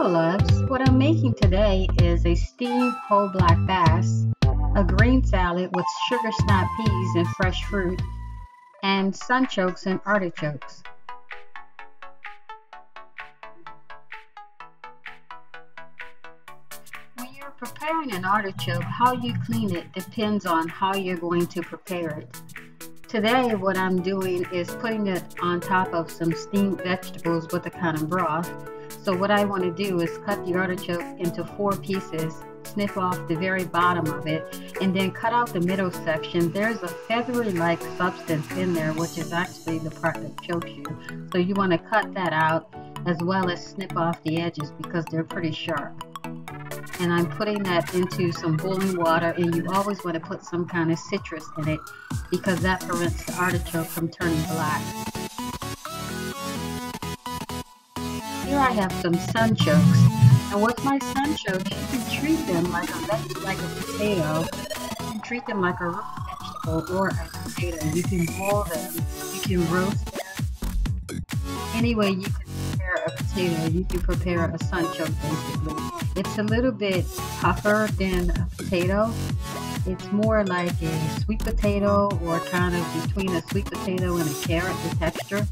Hello loves, what I'm making today is a steamed whole black bass, a green salad with sugar snap peas and fresh fruit, and sunchokes and artichokes. When you're preparing an artichoke, how you clean it depends on how you're going to prepare it. Today what I'm doing is putting it on top of some steamed vegetables with a kind of broth. So what I want to do is cut the artichoke into 4 pieces, snip off the very bottom of it, and then cut out the middle section. There's a feathery-like substance in there, which is actually the part that chokes you. So you want to cut that out as well as snip off the edges because they're pretty sharp. And I'm putting that into some boiling water, and you always want to put some kind of citrus in it because that prevents the artichoke from turning black. Here I have some sunchokes, and with my sunchokes, you can treat them like a potato. You can treat them like a root vegetable or a potato. You can boil them, you can roast them. Any way you can prepare a potato, you can prepare a sunchoke basically. It's a little bit tougher than a potato. It's more like a sweet potato, or kind of between a sweet potato and a carrot, the texture.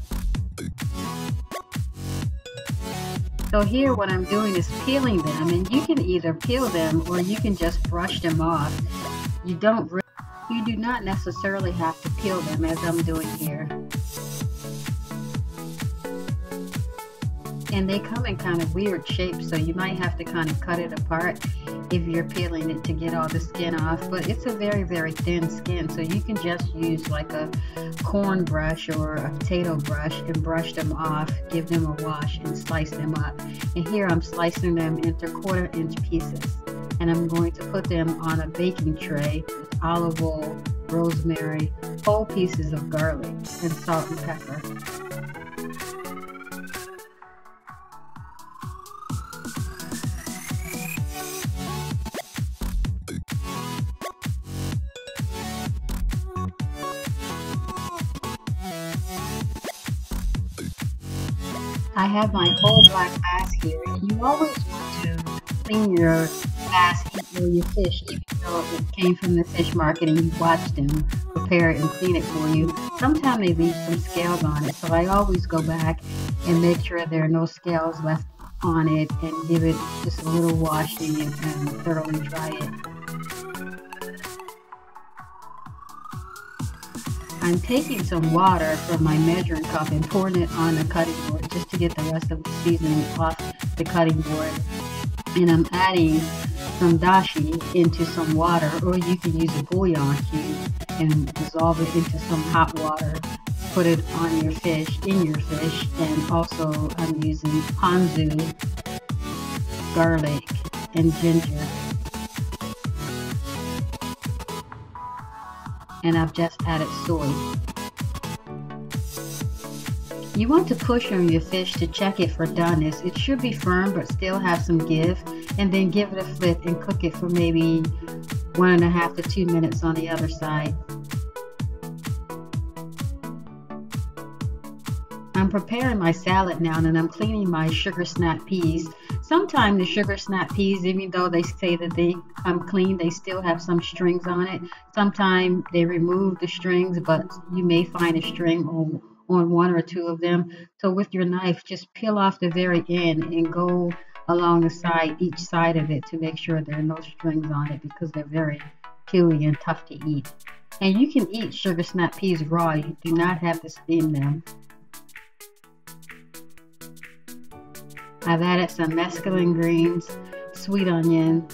So here what I'm doing is peeling them, and you can either peel them or you can just brush them off. You do not necessarily have to peel them as I'm doing here. And they come in kind of weird shapes, so you might have to kind of cut it apart if you're peeling it to get all the skin off. But it's a very, very thin skin, so you can just use like a corn brush or a potato brush and brush them off, give them a wash, and slice them up. And here I'm slicing them into 1/4 inch pieces, and I'm going to put them on a baking tray with olive oil, rosemary, whole pieces of garlic, and salt and pepper. I have my whole black bass here, and you always want to clean your bass or your fish, even though it came from the fish market and you watched them prepare it and clean it for you. Sometimes they leave some scales on it, so I always go back and make sure there are no scales left on it and give it just a little washing and thoroughly dry it. I'm taking some water from my measuring cup and pouring it on the cutting board just to get the rest of the seasoning off the cutting board. And I'm adding some dashi into some water, or you can use a bullion cube and dissolve it into some hot water. Put it on your fish, and also I'm using ponzu, garlic, and ginger. And I've just added soy. You want to push on your fish to check it for doneness. It should be firm but still have some give, and then give it a flip and cook it for maybe 1.5 to 2 minutes on the other side. I'm preparing my salad now, and I'm cleaning my sugar snap peas. Sometimes the sugar snap peas, even though they say that they come clean, they still have some strings on it. Sometimes they remove the strings, but you may find a string on 1 or 2 of them. So with your knife, just peel off the very end and go along the side, each side of it, to make sure there are no strings on it, because they're very chewy and tough to eat. And you can eat sugar snap peas raw. You do not have to steam them. I've added some mecsculin greens, sweet onion,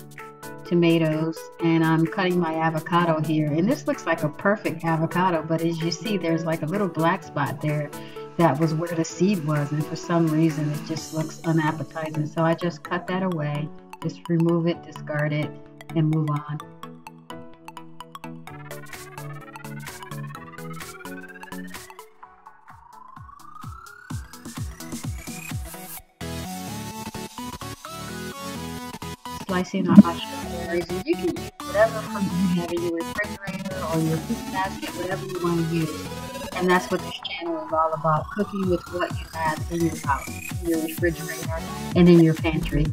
tomatoes, and I'm cutting my avocado here. And this looks like a perfect avocado, but as you see, there's like a little black spot there. That was where the seed was, and for some reason it just looks unappetizing. So I just cut that away, just remove it, discard it, and move on. Slicing our strawberries, and you can use whatever fruit you have in your refrigerator or your fruit basket, whatever you want to use. And that's what this channel is all about, cooking with what you have in your house, in your refrigerator, and in your pantry.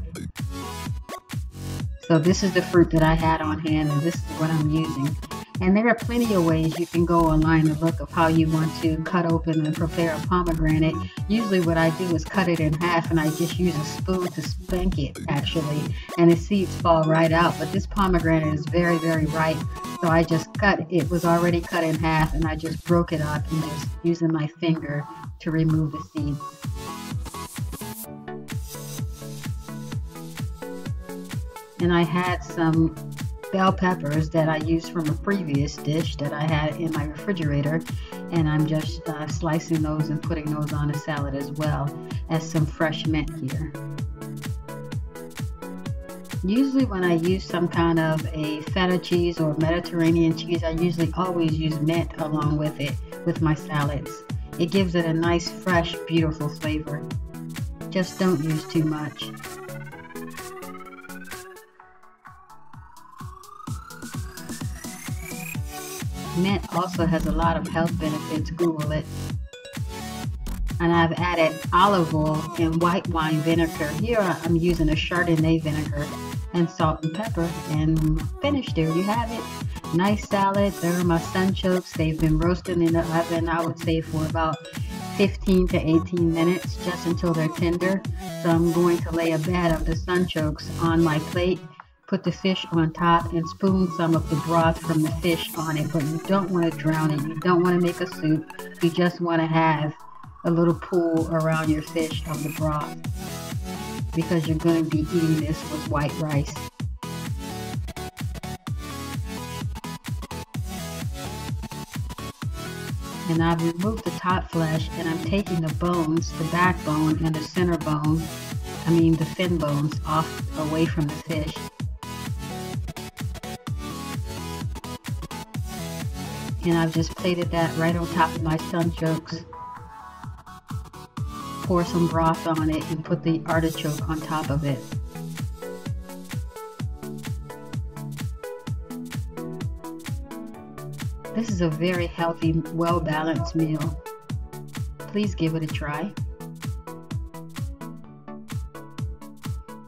So this is the fruit that I had on hand, and this is what I'm using. And there are plenty of ways you can go online and look of how you want to cut open and prepare a pomegranate. Usually what I do is cut it in half, and I just use a spoon to spank it actually, and the seeds fall right out. But this pomegranate is very, very ripe, so I just cut it. Was already cut in half, and I just broke it up and just using my finger to remove the seeds. And I had some bell peppers that I used from a previous dish that I had in my refrigerator, and I'm just slicing those and putting those on a salad, as well as some fresh mint here. Usually when I use some kind of a feta cheese or Mediterranean cheese, I usually always use mint along with it with my salads. It gives it a nice, fresh, beautiful flavor. Just don't use too much. Mint also has a lot of health benefits. Google it. And I've added olive oil and white wine vinegar. Here I'm using a Chardonnay vinegar and salt and pepper, and finished. There you have it. Nice salad. There are my sunchokes. They've been roasted in the oven, I would say, for about 15 to 18 minutes, just until they're tender. So I'm going to lay a bed of the sunchokes on my plate. Put the fish on top and spoon some of the broth from the fish on it, but you don't want to drown it. You don't want to make a soup. You just want to have a little pool around your fish of the broth, because you're going to be eating this with white rice. And I've removed the top flesh, and I'm taking the bones, the backbone and the center bone, the fin bones, off away from the fish. And I've just plated that right on top of my sunchokes. Pour some broth on it and put the artichoke on top of it. This is a very healthy, well-balanced meal. Please give it a try.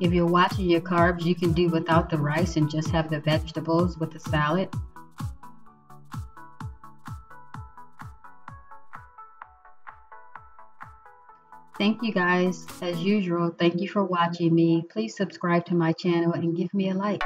If you're watching your carbs, you can do without the rice and just have the vegetables with the salad. Thank you guys. As usual, thank you for watching me. Please subscribe to my channel and give me a like.